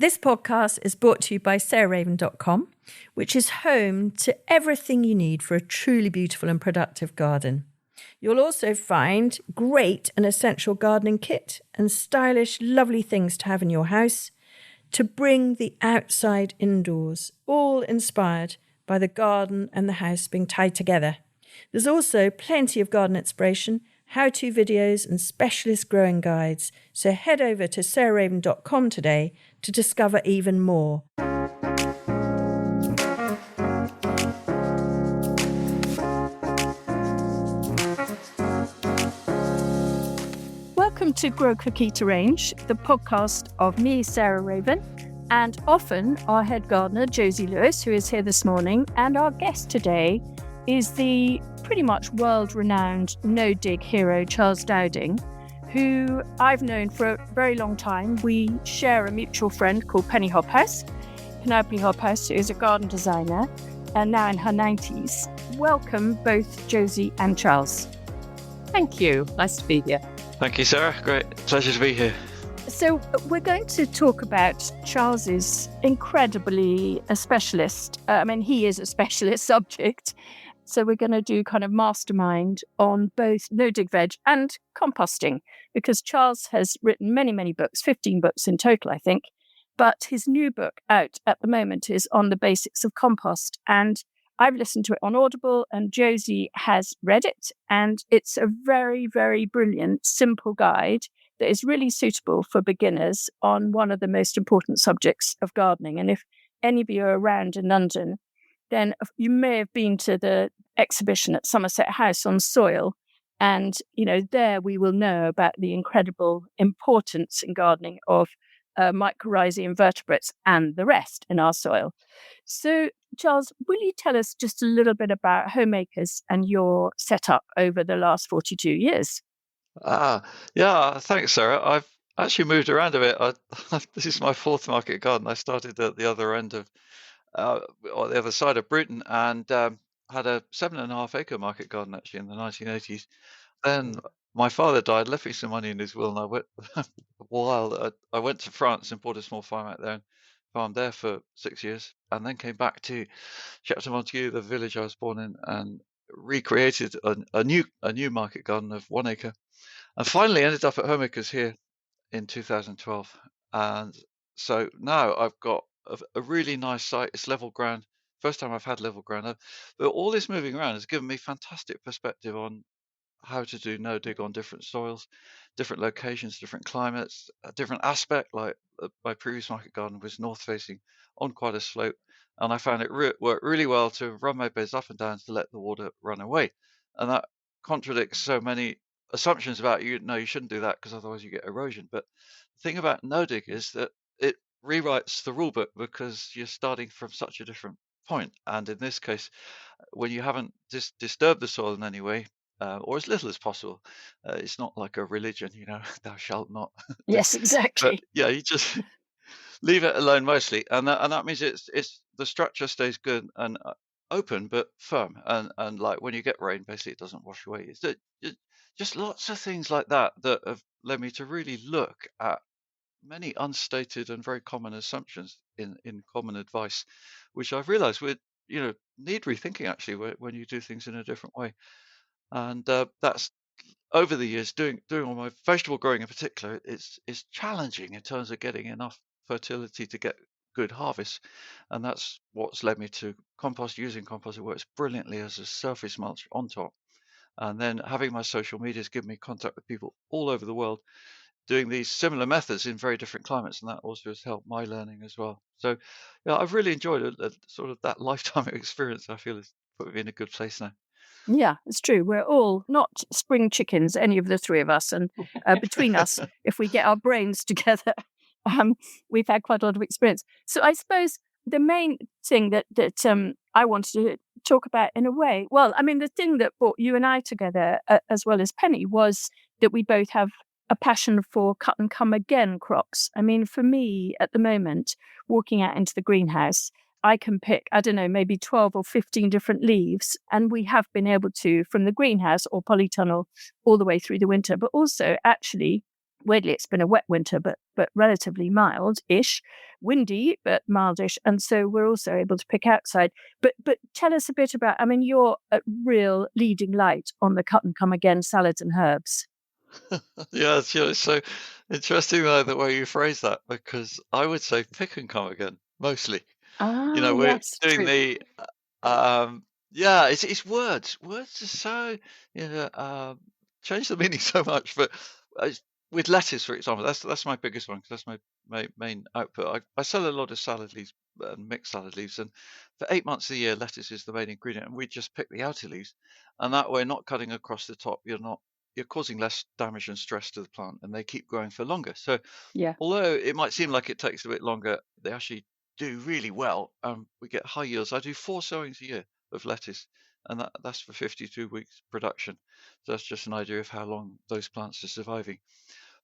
This podcast is brought to you by sarahraven.com, which is home to everything you need for a truly beautiful and productive garden. You'll also find great and essential gardening kit and stylish, lovely things to have in your house to bring the outside indoors, all inspired by the garden and the house being tied together. There's also plenty of garden inspiration, how-to videos and specialist growing guides. So head over to sarahraven.com today to discover even more. Welcome to Grow Cook Eat Arrange, the podcast of me, Sarah Raven, and often our head gardener, Josie Lewis, who is here this morning. And our guest today is the pretty much world-renowned no-dig hero, Charles Dowding, who I've known for a very long time. We share a mutual friend called Penelope Hobhouse, who is a garden designer and now in her 90s. Welcome, both Josie and Charles. Thank you. Nice to be here. Thank you, Sarah. Great. Pleasure to be here. So we're going to talk about Charles's incredibly a specialist. He is a specialist subject. So we're going to do kind of mastermind on both no-dig veg and composting, because Charles has written many, many books, 15 books in total, I think. But his new book out at the moment is on the basics of compost. And I've listened to it on Audible, and Josie has read it. And it's a very, very brilliant, simple guide that is really suitable for beginners on one of the most important subjects of gardening. And if any of you are around in London, then you may have been to the exhibition at Somerset House on soil. And, there we will know about the incredible importance in gardening of mycorrhizae, invertebrates, and the rest in our soil. So, Charles, will you tell us just a little bit about Homemakers and your setup over the last 42 years? Yeah, thanks, Sarah. I've actually moved around a bit. This is my fourth market garden. I started at the other end of, or the other side of Britain, and had a 7.5 acre market garden actually in the 1980s. Then my father died, left me some money in his will, and I went I went to France and bought a small farm out there and farmed there for 6 years, and then came back to Chapter Montague, the village I was born in, and recreated a new market garden of 1 acre, and finally ended up at Homemakers here in 2012. And so now I've got a really nice site. It's level ground. First time I've had level ground. But all this moving around has given me fantastic perspective on how to do no dig on different soils, different locations, different climates, a different aspect. Like my previous market garden was north facing on quite a slope, and I found it worked really well to run my beds up and down to let the water run away. And that contradicts so many assumptions about you shouldn't do that because otherwise you get erosion. But the thing about no dig is that it rewrites the rule book because you're starting from such a different point. And in this case, when you haven't disturbed the soil in any way, or as little as possible, it's not like a religion, thou shalt not. Yes, exactly. But yeah, you just leave it alone mostly, and that means it's the structure stays good and open but firm, and like when you get rain, basically it doesn't wash away. It's just lots of things like that have led me to really look at many unstated and very common assumptions in common advice, which I've realized need rethinking actually when you do things in a different way. And that's over the years doing all my vegetable growing in particular. It's challenging in terms of getting enough fertility to get good harvests, and that's what's led me to compost. Using compost, it works brilliantly as a surface mulch on top, and then having my social medias give me contact with people all over the world doing these similar methods in very different climates, and that also has helped my learning as well. So yeah, I've really enjoyed a sort of that lifetime experience. I feel has put me in a good place now. Yeah, it's true. We're all not spring chickens, any of the three of us. And between us, if we get our brains together, we've had quite a lot of experience. So I suppose the main thing that I wanted to talk about in a way, the thing that brought you and I together, as well as Penny, was that we both have a passion for cut and come again crops. I mean, for me at the moment, walking out into the greenhouse, I can pick, maybe 12 or 15 different leaves. And we have been able to, from the greenhouse or polytunnel all the way through the winter, but also actually weirdly, it's been a wet winter, but relatively mild-ish, windy, but mildish. And so we're also able to pick outside. But tell us a bit about, I mean, you're a real leading light on the cut and come again salads and herbs. Yeah, it's so interesting though the way you phrase that, because I would say pick and come again, mostly. Ah, We're yes, doing true. the yeah, it's words. Words are so, you know, change the meaning so much. But it's, with lettuce, for example, that's my biggest one because that's my main output. I sell a lot of salad leaves and mixed salad leaves, and for 8 months of the year, lettuce is the main ingredient, and we just pick the outer leaves, and that way, not cutting across the top, you're causing less damage and stress to the plant, and they keep growing for longer. So Yeah, although it might seem like it takes a bit longer, they actually do really well. We get high yields. I do 4 sowings a year of lettuce, and that's for 52 weeks production. So that's just an idea of how long those plants are surviving.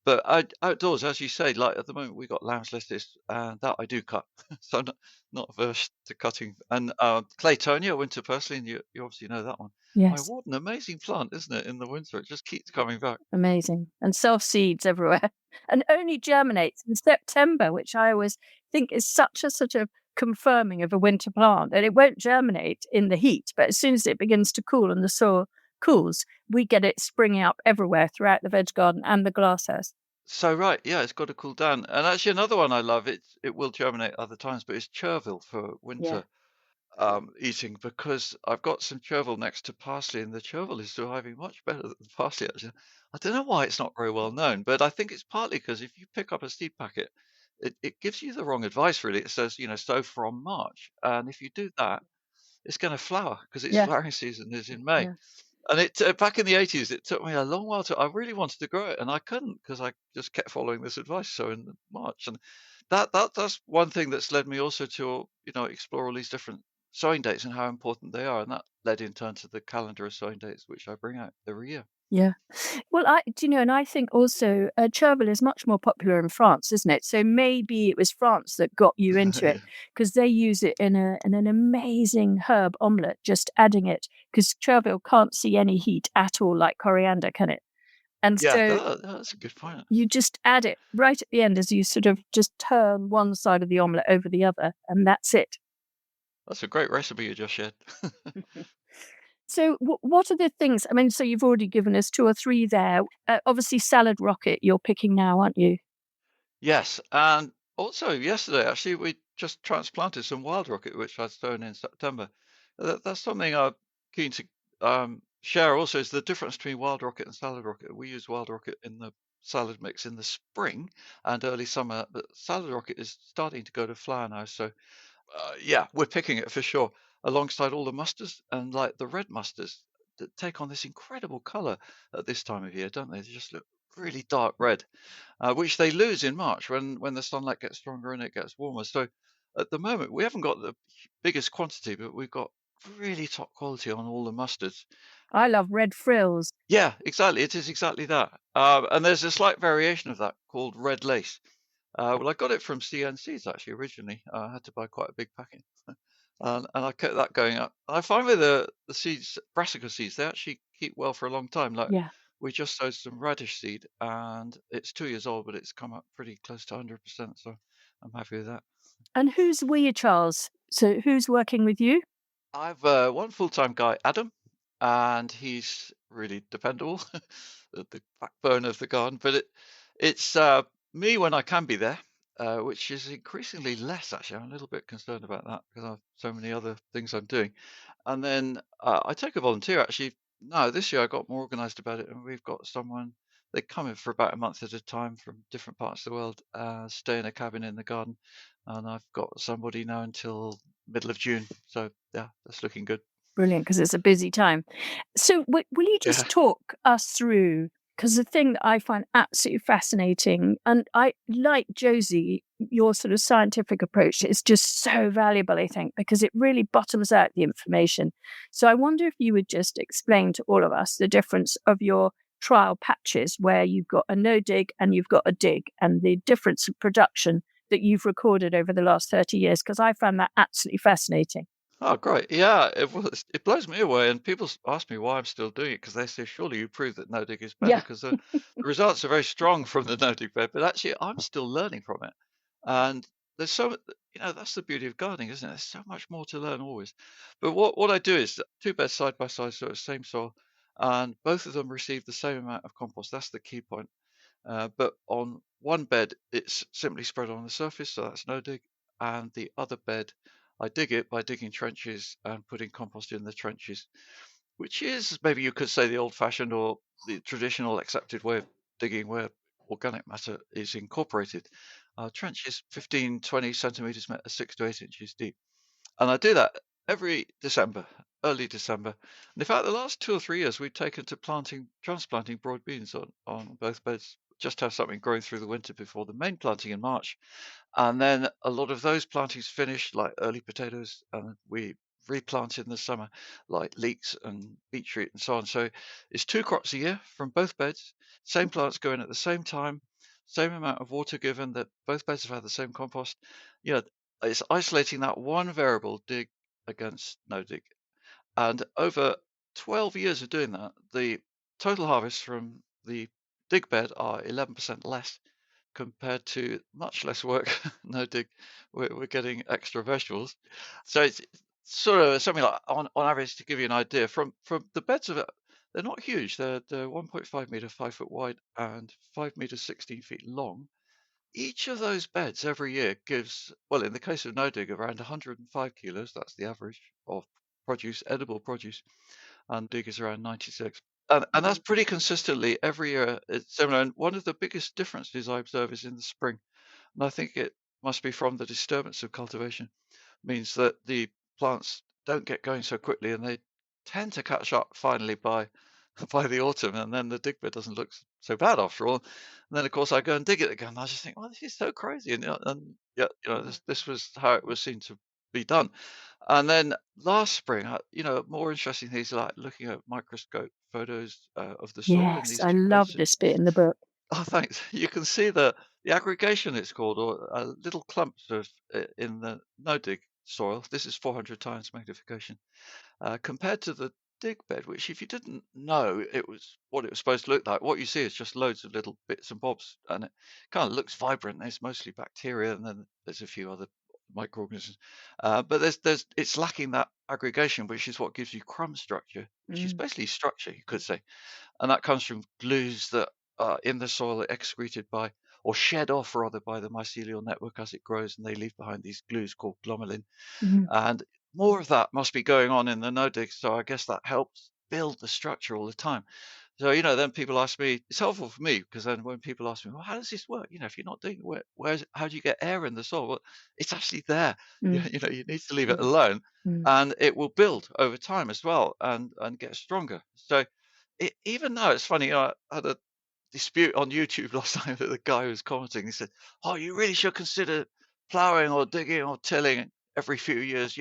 But outdoors, as you say, like at the moment we got lamb's lettuce, and that I do cut, so I'm not averse to cutting. And Claytonia, winter parsley, and you obviously know that one. My, yes. what an amazing plant, isn't it? In the winter, it just keeps coming back. Amazing. And self seeds everywhere. And only germinates in September, which I always think is such a sort of confirming of a winter plant. And it won't germinate in the heat, but as soon as it begins to cool and the soil cools, we get it springing up everywhere throughout the veg garden and the glasshouse. So right, yeah, it's got to cool down. And actually, another one I love, it will germinate other times, but it's chervil for Yeah. winter eating, because I've got some chervil next to parsley, and the chervil is surviving much better than the parsley. Actually, I don't know why it's not very well known, but I think it's partly because if you pick up a seed packet, it gives you the wrong advice. Really, it says sow from March, and if you do that, it's going to flower because its Yeah. flowering season is in May. Yeah. And back in the 80s, it took me a long while I really wanted to grow it, and I couldn't because I just kept following this advice. So in March, and that's one thing that's led me also to explore all these different sowing dates and how important they are, and that led in turn to the calendar of sowing dates, which I bring out every year. Yeah. Well, and I think also chervil is much more popular in France, isn't it? So maybe it was France that got you into it Yeah, because they use it in an amazing herb omelette, just adding it because chervil can't see any heat at all, like coriander, can it? And yeah, so that's a good point. you just add it right at the end as you sort of just turn one side of the omelette over the other, and that's it. That's a great recipe you just shared. So, what are the things? I mean, so you've already given us two or three there. Obviously, salad rocket you're picking now, aren't you? Yes, and also yesterday, actually, we just transplanted some wild rocket, which I'd sown in September. That's something I'm keen to share also, is the difference between wild rocket and salad rocket. We use wild rocket in the salad mix in the spring and early summer, but salad rocket is starting to go to flower now. So yeah, we're picking it for sure, alongside all the mustards, and like the red mustards that take on this incredible color at this time of year, don't they? They just look really dark red, which they lose in March when the sunlight gets stronger and it gets warmer. So at the moment, we haven't got the biggest quantity, but we've got really top quality on all the mustards. I love red frills. Yeah, exactly. It is exactly that. And there's a slight variation of that called red lace. Well, I got it from CN Seeds actually originally. I had to buy quite a big packet, and I kept that going up. I find with the seeds, brassica seeds, they actually keep well for a long time. Like Yeah. we just sowed some radish seed, and it's 2 years old, but it's come up pretty close to 100%. So I'm happy with that. And who's we, Charles? So who's working with you? I've one full-time guy, Adam, and he's really dependable, the backbone of the garden. But it's me when I can be there, which is increasingly less. Actually, I'm a little bit concerned about that because I have so many other things I'm doing. And then I take a volunteer. Actually, no, this year I got more organised about it, and we've got someone. They come in for about a month at a time from different parts of the world, stay in a cabin in the garden, and I've got somebody now until middle of June. So yeah, that's looking good. Brilliant, because it's a busy time. So will you Yeah. just talk us through? Because the thing that I find absolutely fascinating, and I like Josie, your sort of scientific approach is just so valuable, I think, because it really bottoms out the information. So I wonder if you would just explain to all of us the difference of your trial patches where you've got a no dig and you've got a dig, and the difference of production that you've recorded over the last 30 years, because I found that absolutely fascinating. Oh, great. Yeah, it blows me away. And people ask me why I'm still doing it because they say, surely you prove that no dig is better Yeah. because the results are very strong from the no dig bed. But actually, I'm still learning from it. And there's that's the beauty of gardening, isn't it? There's so much more to learn always. But what I do is two beds side by side, so it's same soil, and both of them receive the same amount of compost. That's the key point. But on one bed, it's simply spread on the surface, so that's no dig. And the other bed, I dig it by digging trenches and putting compost in the trenches, which is maybe you could say the old-fashioned or the traditional accepted way of digging where organic matter is incorporated. Trench is 15, 20 centimeters, 6 to 8 inches deep. And I do that every December, early December. And in fact, the last 2 or 3 years, we've taken to transplanting broad beans on both beds, just to have something growing through the winter before the main planting in March. And then a lot of those plantings finished, like early potatoes, and we replant in the summer, like leeks and beetroot and so on. So it's 2 crops a year from both beds, same plants going at the same time, same amount of water given, that both beds have had the same compost. You know, it's isolating that one variable, dig against no dig. And over 12 years of doing that, the total harvest from the dig bed are 11% less compared to much less work. No dig, we're getting extra vegetables. So it's sort of something like on average, to give you an idea, from the beds of it, they're not huge. They're 1.5 meter, 5 foot wide, and 5 meters, 16 feet long. Each of those beds every year gives, well, in the case of no dig, around 105 kilos. That's the average of produce, edible produce, and dig is around 96. And that's pretty consistently every year. It's similar. And one of the biggest differences I observe is in the spring. And I think it must be from the disturbance of cultivation, means that the plants don't get going so quickly and they tend to catch up finally by by the autumn, and then the dig bed doesn't look so bad after all. And then of course I go and dig it again. And I just think, well, this is so crazy. And yeah, this was how it was seen to be done. And then last spring, more interesting things like looking at microscope photos of the soil in Yes, these I two love beds. this bit in the book. Oh, thanks. You can see the aggregation, it's called, or little clumps of in the no dig soil. This is 400 times magnification compared to the dig bed, which if you didn't know it was what it was supposed to look like, what you see is just loads of little bits and bobs, and it kind of looks vibrant. It's mostly bacteria, and then there's a few other microorganisms. But it's lacking that aggregation, which is what gives you crumb structure, which is Mm. basically structure, you could say. And that comes from glues that are in the soil, are excreted by or shed off rather by the mycelial network as it grows, and they leave behind these glues called glomalin. Mhm. And more of that must be going on in the no dig. So I guess that helps build the structure all the time. So, then people ask me, it's helpful for me because then when people ask me, well, how does this work? If you're not doing it, how do you get air in the soil? Well, it's actually there. You, Mm. you know, you need to leave it alone, Mm. and it will build over time as well and get stronger. So even now, it's funny. I had a dispute on YouTube last time that the guy was commenting. He said, "Oh, you really should consider plowing or digging or tilling every few years.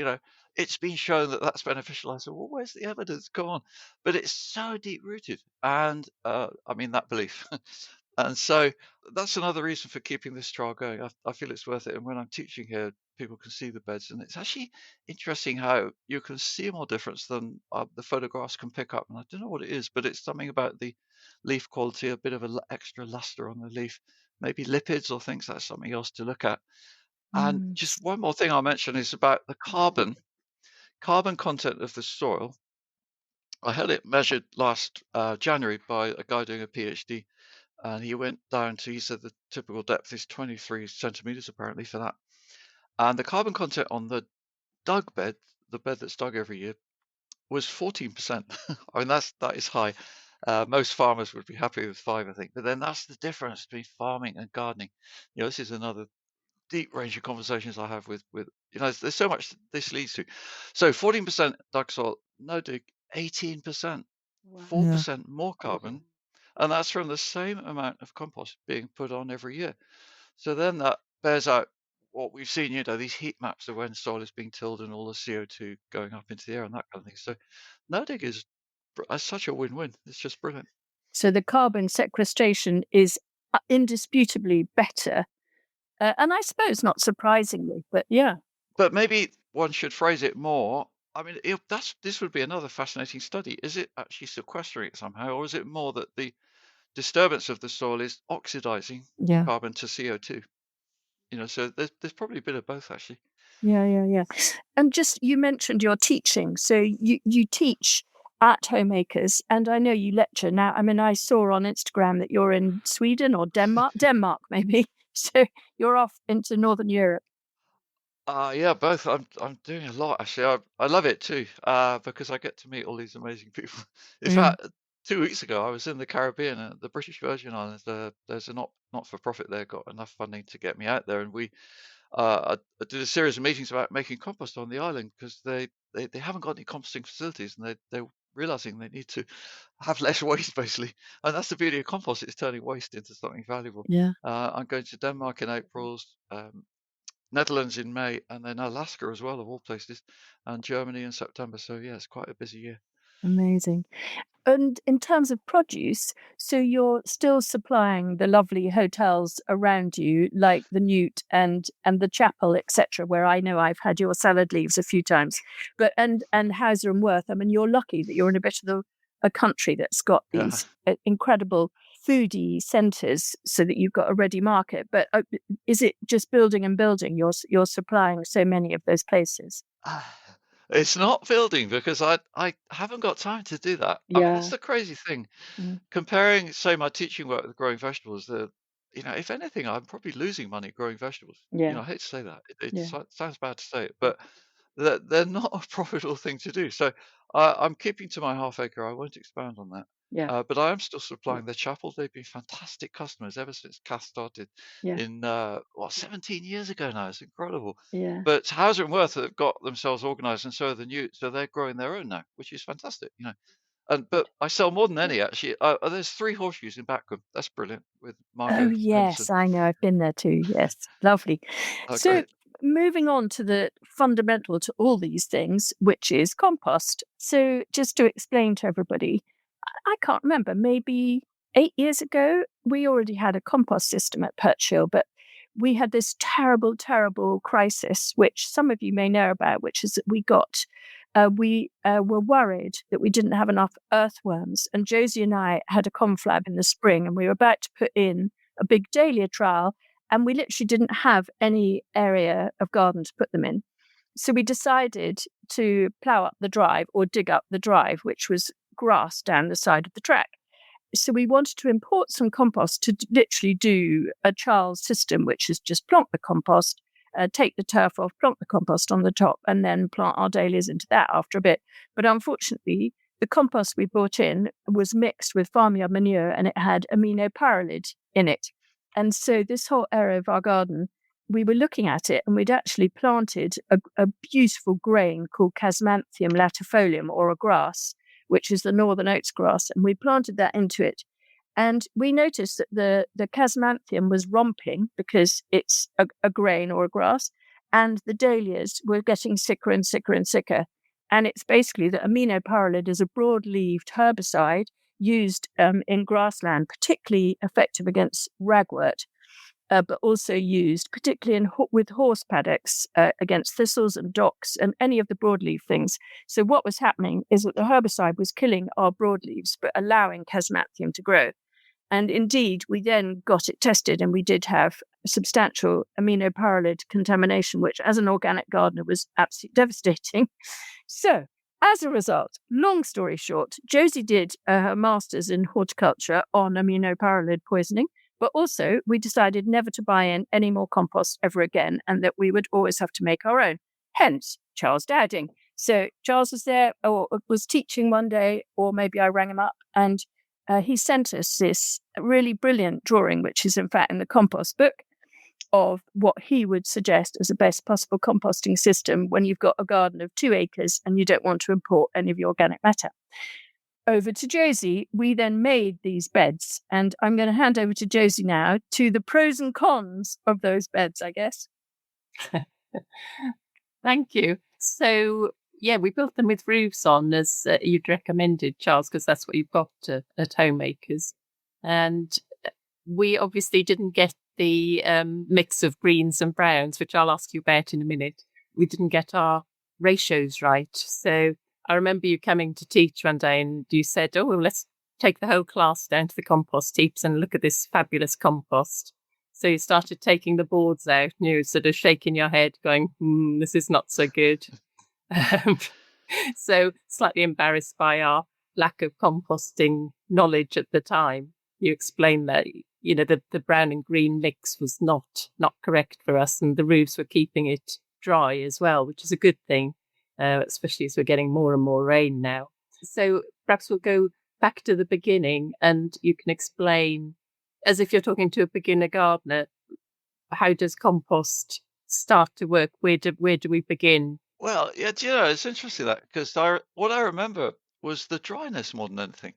It's been shown that that's beneficial." I said, "Well, where's the evidence? Come on!" But it's so deep rooted, and I mean that belief. And so that's another reason for keeping this trial going. I feel it's worth it. And when I'm teaching here, people can see the beds, and it's actually interesting how you can see more difference than the photographs can pick up. And I don't know what it is, but it's something about the leaf quality, a bit of extra luster on the leaf, maybe lipids or things. That's something else to look at. And Mm. just one more thing I'll mention is about the carbon content of the soil. I had it measured last January by a guy doing a PhD, and he went down to, he said the typical depth is 23 centimeters apparently for that. And the carbon content on the dug bed, the bed that's dug every year, was 14%. I mean, that is high. Most farmers would be happy with 5, I think. But then that's the difference between farming and gardening. This is another deep range of conversations I have with there's so much this leads to. So 14% dug soil, no dig, 18%, Yeah. 4% more carbon, and that's from the same amount of compost being put on every year. So then that bears out what we've seen, these heat maps of when soil is being tilled and all the CO2 going up into the air and that kind of thing. So no dig is such a win-win. It's just brilliant. So the carbon sequestration is indisputably better. And I suppose not surprisingly, but yeah. But maybe one should phrase it more. I mean, this would be another fascinating study. Is it actually sequestering it somehow, or is it more that the disturbance of the soil is oxidizing Yeah. carbon to CO2? So there's probably a bit of both, actually. Yeah. And just, you mentioned your teaching. So you teach at homemakers, and I know you lecture now. I mean, I saw on Instagram that you're in Sweden or Denmark maybe. So you're off into Northern Europe. Yeah, both. I'm doing a lot, actually. I love it too, because I get to meet all these amazing people. In Mm. fact, 2 weeks ago, I was in the Caribbean, the British Virgin Islands. There's a not-for-profit there, got enough funding to get me out there, and I did a series of meetings about making compost on the island because they haven't got any composting facilities, and they're realizing they need to have less waste, basically. And that's the beauty of compost; it's turning waste into something valuable. Yeah. I'm going to Denmark in April. Netherlands in May, and then Alaska as well, of all places, and Germany in September. So yeah, it's quite a busy year. Amazing. And in terms of produce, so you're still supplying the lovely hotels around you, like the Newt and the Chapel, etc., where I know I've had your salad leaves a few times. But and Hauser and Worth. I mean, you're lucky that you're in a bit of a country that's got Yeah. these incredible foodie centres, so that you've got a ready market. But is it just building and building? You're supplying so many of those places. It's not building because I haven't got time to do that. I mean, that's Yeah. the crazy thing. Mm. Comparing, say, my teaching work with growing vegetables, if anything, I'm probably losing money growing vegetables. Yeah. I hate to say that. It Yeah. sounds bad to say it, but they're not a profitable thing to do. So I'm keeping to my half acre. I won't expand on that. Yeah. But I am still supplying the chapel. They've been fantastic customers ever since Cath started Yeah. in 17 years ago now. It's incredible. Yeah. But Hauser and Worth have got themselves organised, and so are the Newt. So they're growing their own now, which is fantastic. But I sell more than any, actually. There's 3 horseshoes in Backward. That's brilliant, with Oh, Margot yes, Henderson. I know. I've been there too. Yes, lovely. Oh, So, great. moving on to the fundamental to all these things, which is compost. So, just to explain to everybody, I can't remember, maybe 8 years ago, we already had a compost system at Perch Hill, but we had this terrible, terrible crisis, which some of you may know about, which is that we were worried that we didn't have enough earthworms. And Josie and I had a conflab in the spring, and we were about to put in a big dahlia trial, and we literally didn't have any area of garden to put them in. So we decided to plough up the drive, or dig up the drive, which was grass down the side of the track. So we wanted to import some compost to literally do a Charles system, which is just plonk the compost, take the turf off, plonk the compost on the top, and then plant our dahlias into that after a bit. But unfortunately, the compost we brought in was mixed with farmyard manure, and it had aminopyralid in it. And so this whole area of our garden, we were looking at it, and we'd actually planted a beautiful grain called Casmanthium latifolium, or a grass, which is the northern oats grass, and we planted that into it. And we noticed that the Casmanthium was romping because it's a grain or a grass, and the dahlias were getting sicker and sicker and sicker. And it's basically that aminopyralid is a broad-leaved herbicide used in grassland, particularly effective against ragwort, but also used particularly with horse paddocks against thistles and docks and any of the broadleaf things. So what was happening is that the herbicide was killing our broadleaves, but allowing Casmanthium to grow. And indeed, we then got it tested, and we did have substantial aminopyralid contamination, which as an organic gardener was absolutely devastating. So as a result, long story short, Josie did her master's in horticulture on aminopyralid poisoning, but also we decided never to buy in any more compost ever again, and that we would always have to make our own. Hence, Charles Dowding. So Charles was there, or was teaching one day, or maybe I rang him up, and he sent us this really brilliant drawing, which is in fact in the compost book, of what he would suggest as the best possible composting system when you've got a garden of 2 acres and you don't want to import any of your organic matter. Over to Josie. We then made these beds, and I'm going to hand over to Josie now to the pros and cons of those beds, I guess. Thank you. So, yeah, we built them with roofs on, as you'd recommended, Charles, because that's what you've got at Homemakers. And we obviously didn't get the mix of greens and browns, which I'll ask you about in a minute. we didn't get our ratios right. So I remember you coming to teach one day and you said, oh, well, let's take the whole class down to the compost heaps and look at this fabulous compost. So you started taking the boards out and you were sort of shaking your head going, this is not so good. So slightly embarrassed by our lack of composting knowledge at the time. You explained that, the brown and green mix was not correct for us, and the roofs were keeping it dry as well, which is a good thing, especially as we're getting more and more rain now. So perhaps we'll go back to the beginning and you can explain, as if you're talking to a beginner gardener, how does compost start to work? Where do we begin? Well, yeah, it's interesting that, because what I remember was the dryness more than anything.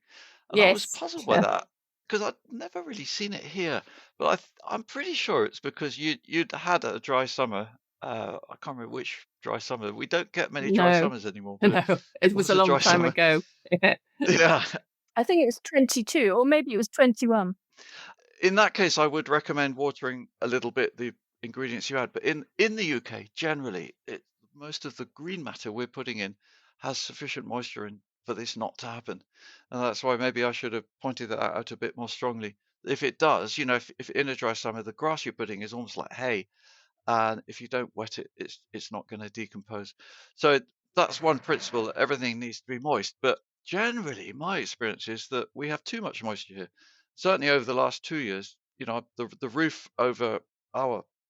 And I was puzzled by that, because I'd never really seen it here. But I'm pretty sure it's because you'd had a dry summer. I can't remember which dry summer. We don't get many dry summers anymore. No, it was a long time ago. Yeah. I think it was 22, or maybe it was 21. In that case, I would recommend watering a little bit the ingredients you add. But in the UK, generally, most of the green matter we're putting in has sufficient moisture for this not to happen. And that's why maybe I should have pointed that out a bit more strongly. If it does, if in a dry summer, the grass you're putting is almost like hay, and if you don't wet it, it's not going to decompose. So that's one principle, that everything needs to be moist. But generally, my experience is that we have too much moisture here. Certainly over the last 2 years, the roof over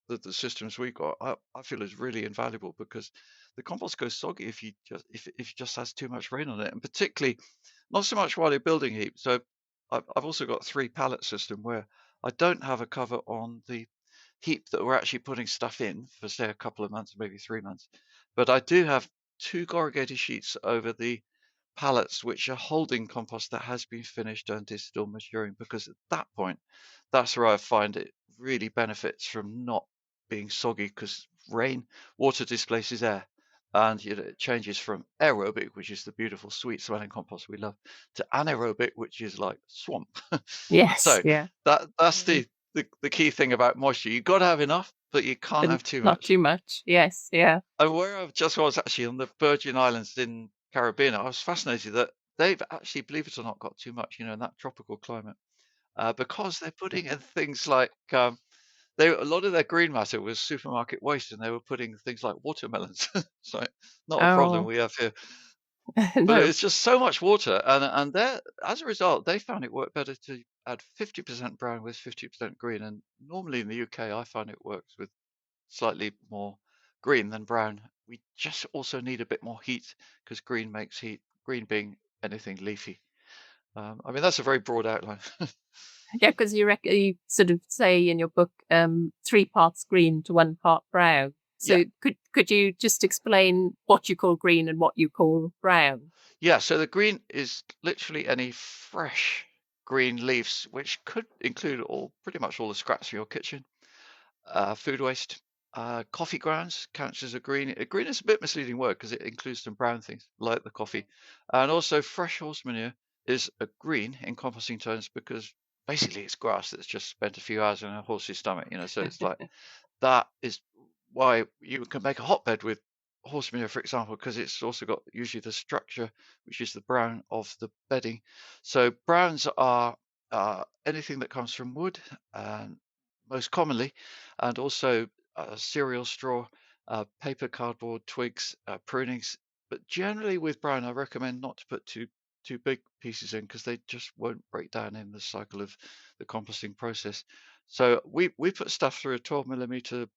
the systems we got, I feel is really invaluable, because the compost goes soggy if you just has too much rain on it, and particularly not so much while you're building heap. So I've also got 3 pallet system where I don't have a cover on the heap that we're actually putting stuff in for, say, a couple of months, maybe 3 months. But I do have 2 corrugated sheets over the pallets which are holding compost that has been finished and is still maturing, because at that point, that's where I find it really benefits from not being soggy, because water displaces air, and it changes from aerobic, which is the beautiful sweet smelling compost we love, to anaerobic, which is like swamp. Yes. So yeah. that's the key thing about moisture. You've got to have enough, but you can't have too much. Not too much. Yes. Yeah. And where I just was actually on the Virgin Islands in Caribbean, I was fascinated that they've actually, believe it or not, got too much, in that tropical climate, because they're putting in things like a lot of their green matter was supermarket waste, and they were putting things like watermelons. It's like not a problem we have here. But it's just so much water, and as a result, they found it worked better to add 50% brown with 50% green. And normally in the UK, I find it works with slightly more green than brown. We just also need a bit more heat, because green makes heat. Green being anything leafy. That's a very broad outline. Yeah, because you sort of say in your book, 3 parts green to 1 part brown. So could you just explain what you call green and what you call brown? Yeah, so the green is literally any fresh green leaves, which could include pretty much all the scraps from your kitchen, food waste, coffee grounds counts as a green. Green is a bit misleading word, because it includes some brown things like the coffee, and also fresh horse manure is a green in composting terms, because basically it's grass that's just spent a few hours in a horse's stomach. So it's like that is why you can make a hotbed with horse manure, for example, because it's also got usually the structure, which is the brown of the bedding. So browns are anything that comes from wood, most commonly, and also cereal straw, paper, cardboard, twigs, prunings. But generally with brown, I recommend not to put too big pieces in, because they just won't break down in the cycle of the composting process. So we put stuff through a 12mm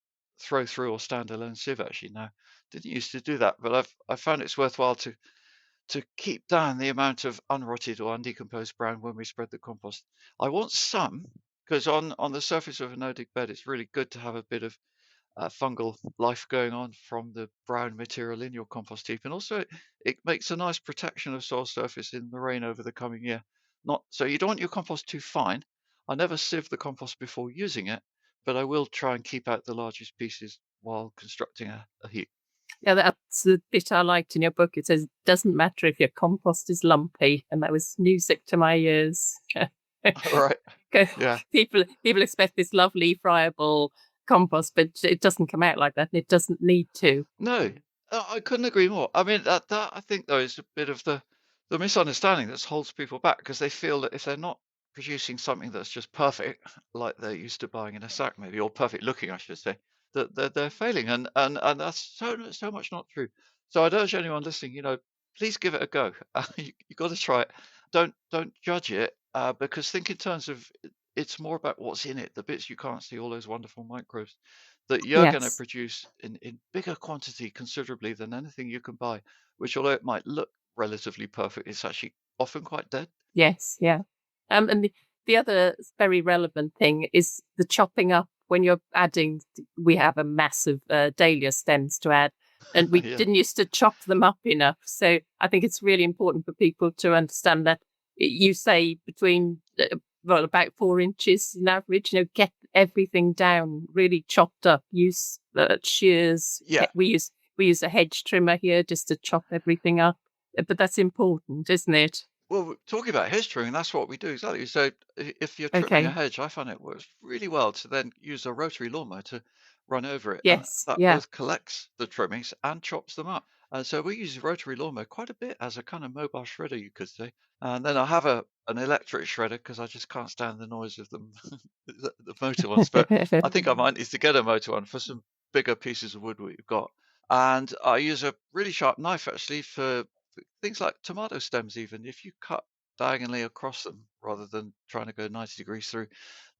throw through or standalone sieve actually now. Didn't used to do that, but I found it's worthwhile to keep down the amount of unrotted or undecomposed brown when we spread the compost. I want some, because on the surface of a no-dig bed, it's really good to have a bit of fungal life going on from the brown material in your compost heap, and also it makes a nice protection of soil surface in the rain over the coming year. So you don't want your compost too fine. I never sieve the compost before using it, but I will try and keep out the largest pieces while constructing a heap. Yeah, that's the bit I liked in your book. It says, doesn't matter if your compost is lumpy, and that was music to my ears. Right. Yeah. People expect this lovely, friable, compost, but it doesn't come out like that, and it doesn't need to. No, I couldn't agree more. I mean, that I think though is a bit of the misunderstanding that holds people back, because they feel that if they're not producing something that's just perfect, like they're used to buying in a sack, maybe, or perfect looking, I should say, that they're failing, and that's so much not true. So I'd urge anyone listening, please give it a go. You got to try it. Don't judge it, because think in terms of it's more about what's in it, the bits you can't see, all those wonderful microbes that you're going to Yes. produce in bigger quantity considerably than anything you can buy, which, although it might look relatively perfect, it's actually often quite dead. Yes, yeah. And the other very relevant thing is the chopping up when you're adding. We have a massive dahlia stems to add, and we Yeah. didn't used to chop them up enough. So I think it's really important for people to understand that you say between about 4 inches in average. Get everything down really chopped up. Use shears. Yeah. We use a hedge trimmer here just to chop everything up. But that's important, isn't it? Well, talking about hedge trimming, that's what we do exactly. So if you're trimming a Okay. hedge, I find it works really well to then use a rotary lawnmower to run over it, and Yes. that Yeah. both collects the trimmings and chops them up. And so we use a rotary lawnmower quite a bit as a kind of mobile shredder, you could say. And then I have an electric shredder because I just can't stand the noise of them, the motor ones. But I think I might need to get a motor one for some bigger pieces of wood we've got. And I use a really sharp knife actually for things like tomato stems. Even if you cut diagonally across them rather than trying to go 90 degrees through,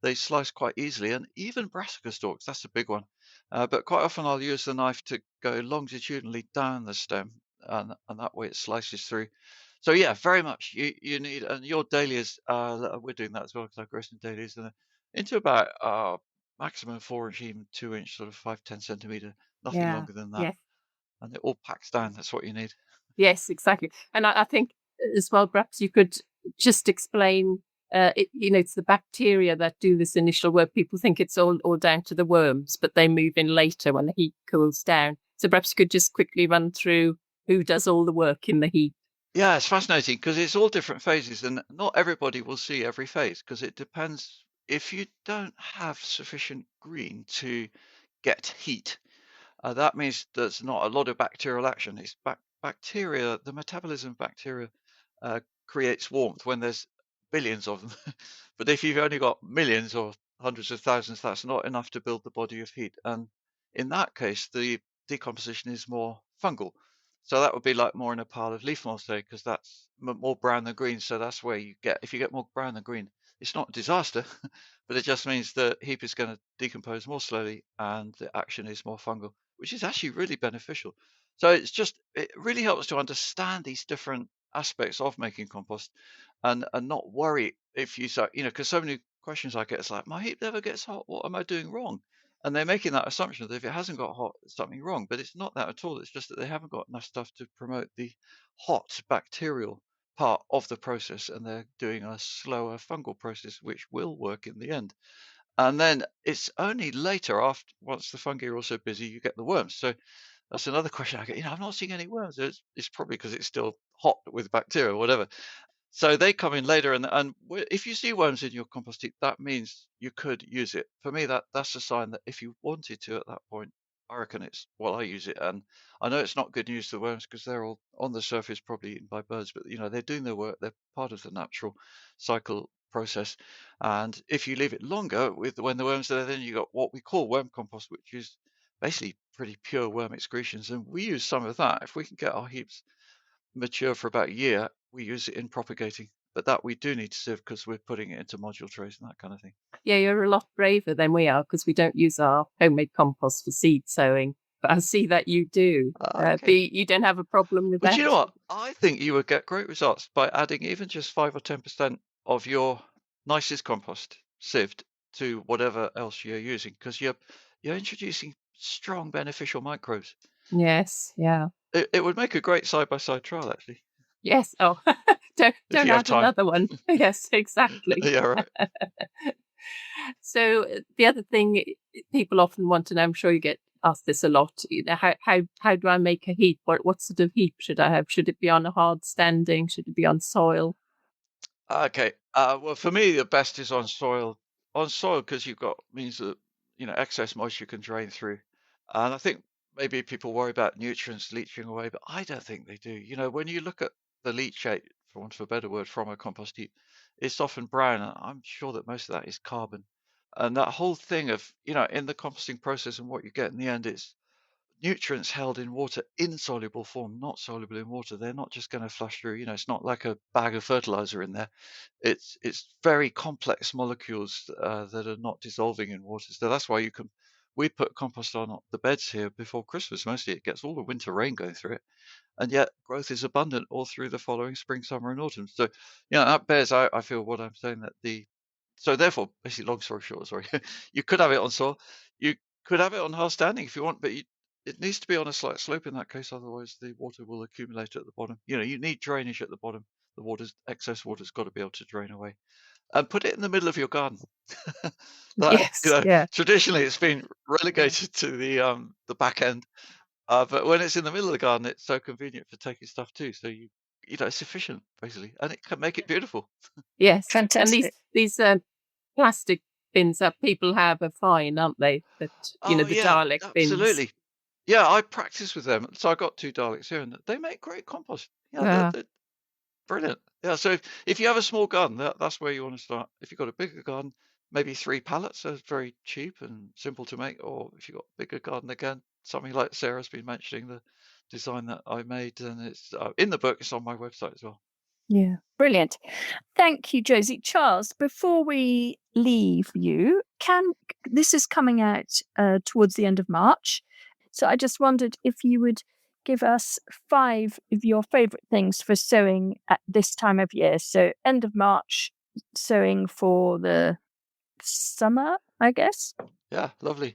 they slice quite easily. And even brassica stalks, that's a big one. But quite often I'll use the knife to go longitudinally down the stem, and that way it slices through. So yeah, very much you need, and your dahlias, we're doing that as well because I grow some dahlias into about maximum 4 inch, even 2 inch, sort of 5-10 centimeter, nothing Yeah. longer than that, Yes. and it all packs down. That's what you need. Yes, exactly. And I think as well, perhaps you could just explain, it's the bacteria that do this initial work. People think it's all down to the worms, but they move in later when the heat cools down. So perhaps you could just quickly run through who does all the work in the heat. Yeah, it's fascinating because it's all different phases, and not everybody will see every phase because it depends. If you don't have sufficient green to get heat, that means there's not a lot of bacterial action. It's bacteria, the metabolism of bacteria creates warmth when there's billions of them. But if you've only got millions or hundreds of thousands, that's not enough to build the body of heat. And in that case, the decomposition is more fungal. So that would be like more in a pile of leaf mold, say, because that's more brown than green. So that's where if you get more brown than green, it's not a disaster, but it just means the heap is going to decompose more slowly and the action is more fungal, which is actually really beneficial. So it really helps to understand these different aspects of making compost, and not worry if you say, because so many questions I get, it's like, my heap never gets hot. What am I doing wrong? And they're making that assumption that if it hasn't got hot, there's something wrong. But it's not that at all. It's just that they haven't got enough stuff to promote the hot bacterial part of the process, and they're doing a slower fungal process, which will work in the end. And then it's only later, once the fungi are also busy, you get the worms. So that's another question I get. I'm not seeing any worms. It's probably because it's still hot with bacteria or whatever. So they come in later, and if you see worms in your compost heap, that means you could use it. For me, that's a sign that if you wanted to at that point, I reckon it's, well, I use it. And I know it's not good news to the worms because they're all on the surface, probably eaten by birds, but they're doing their work. They're part of the natural cycle process. And if you leave it longer when the worms are there, then you got what we call worm compost, which is basically pretty pure worm excretions. And we use some of that. If we can get our heaps mature for about a year, we use it in propagating. But that we do need to sieve because we're putting it into module trays and that kind of thing. Yeah, you're a lot braver than we are because we don't use our homemade compost for seed sowing. But I see that you do. But Okay. you don't have a problem with But that. you know what? I think you would get great results by adding even just 5 or 10% of your nicest compost sieved to whatever else you're using, because you're introducing strong beneficial microbes. Yes, yeah. It would make a great side-by-side trial, actually, Yes. Oh, don't if you have add time. another one. Yes, exactly. Yeah, right. So the other thing people often want to know, I'm sure you get asked this a lot, how do I make a heap? What sort of heap should I have? Should it be on a hard standing? Should it be on soil? Okay. Well, for me, the best is on soil. On soil, because you've got means that excess moisture can drain through. And I think maybe people worry about nutrients leaching away, but I don't think they do. When you look at the leachate, for want of a better word, from a compost heap, it's often brown. And I'm sure that most of that is carbon. And that whole thing of, in the composting process and what you get in the end is nutrients held in water in soluble form, not soluble in water. They're not just going to flush through. It's not like a bag of fertilizer in there. It's very complex molecules that are not dissolving in water. So that's why we put compost on the beds here before Christmas. Mostly it gets all the winter rain going through it, and yet growth is abundant all through the following spring, summer, and autumn. So that bears out, I feel, what I'm saying, that so therefore, basically, long story short, sorry, you could have it on soil, you could have it on hard standing if you want, but it needs to be on a slight slope in that case, otherwise the water will accumulate at the bottom. You need drainage at the bottom. The excess water's got to be able to drain away. And put it in the middle of your garden. Yes, yeah. Traditionally it's been relegated to the back end, but when it's in the middle of the garden, it's so convenient for taking stuff too. So it's efficient basically, and it can make it beautiful. Yes, Fantastic. And these plastic bins that people have are fine, aren't they? That the Dalek bins. Absolutely. Yeah, I practice with them. So I got 2 Daleks here, and they make great compost. Yeah, they're brilliant. Yeah, so if you have a small garden, that's where you want to start. If you've got a bigger garden, maybe 3 pallets are very cheap and simple to make. Or if you've got a bigger garden, again, something like Sarah's been mentioning, the design that I made, and it's in the book. It's on my website as well. Yeah, brilliant. Thank you, Josie. Charles, before we leave you, this is coming out towards the end of March. So I just wondered if you would give us 5 of your favourite things for sowing at this time of year. So end of March, sowing for the summer, I guess. Yeah, lovely.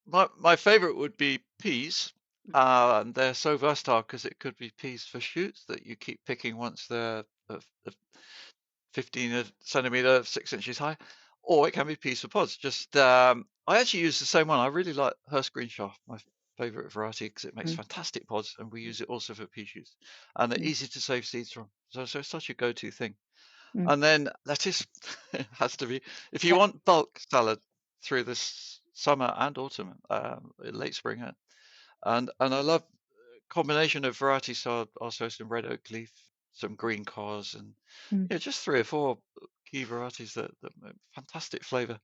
My favourite would be peas. And they're so versatile because it could be peas for shoots that you keep picking once they're 15 centimetre, 6 inches high, or it can be peas for pods. I actually use the same one. I really like Hurst Green Shaft, my favourite variety, because it makes fantastic pods, and we use it also for pea shoots, and they're easy to save seeds from. So it's such a go-to thing. And then lettuce has to be. If you want bulk salad through this summer and autumn, late spring, and I love a combination of varieties. So I'll sow some red oak leaf, some green cos, and just 3 or 4 key varieties that make fantastic flavour.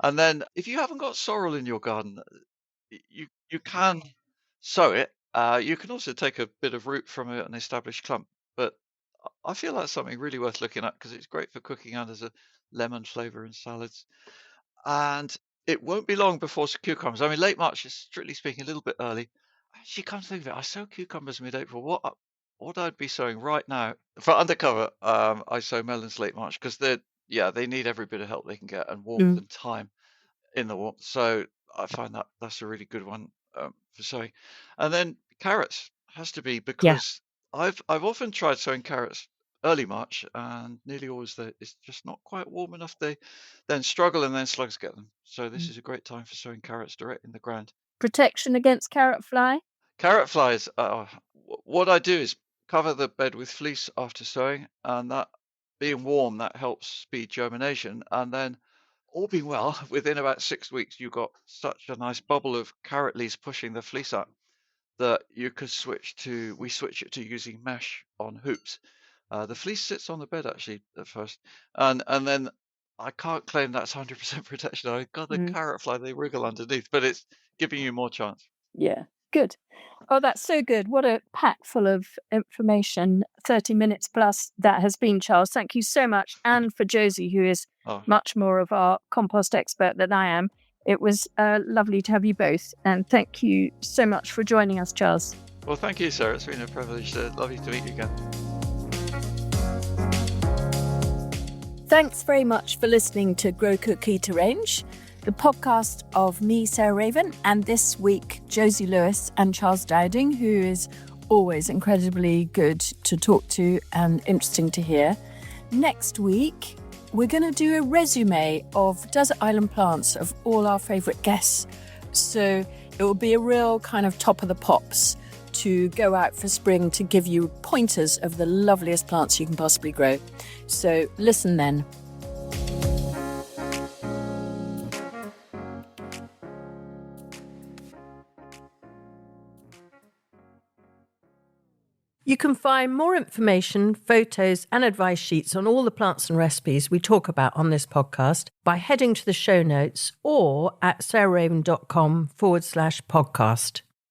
And then if you haven't got sorrel in your garden, you can sow it. You can also take a bit of root from an established clump, but I feel that's something really worth looking at because it's great for cooking and as a lemon flavour in salads. And it won't be long before cucumbers. I mean, late March is, strictly speaking, a little bit early. Actually, come to think of it, I sow cucumbers mid-April. What I'd be sowing right now for undercover, I sow melons late March because they need every bit of help they can get and warmth and time in the warmth. So I find that's a really good one for sowing. And then carrots has to be, because I've often tried sowing carrots early March, and nearly always it's just not quite warm enough. They then struggle, and then slugs get them. So this is a great time for sowing carrots direct in the ground. Protection against carrot fly? Carrot flies, what I do is cover the bed with fleece after sowing, and that being warm, that helps speed germination. And then all being well, within about 6 weeks, you've got such a nice bubble of carrot leaves pushing the fleece up that you could we switch it to using mesh on hoops. The fleece sits on the bed actually at first, and then I can't claim that's 100% protection. I got the carrot fly, they wriggle underneath, but it's giving you more chance. Yeah, good. Oh, that's so good. What a pack full of information. 30 minutes plus that has been, Charles. Thank you so much. And for Josie, who is much more of our compost expert than I am. It was lovely to have you both. And thank you so much for joining us, Charles. Well, thank you, Sarah. It's been a privilege. Lovely to meet you again. Thanks very much for listening to Grow, Cook, Eat, Arrange, the podcast of me, Sarah Raven, and this week, Josie Lewis and Charles Dowding, who is always incredibly good to talk to and interesting to hear. Next week, we're going to do a resume of desert island plants of all our favourite guests. So it will be a real kind of top of the pops to go out for spring to give you pointers of the loveliest plants you can possibly grow. So listen then. You can find more information, photos and advice sheets on all the plants and recipes we talk about on this podcast by heading to the show notes or at sarahraven.com/podcast.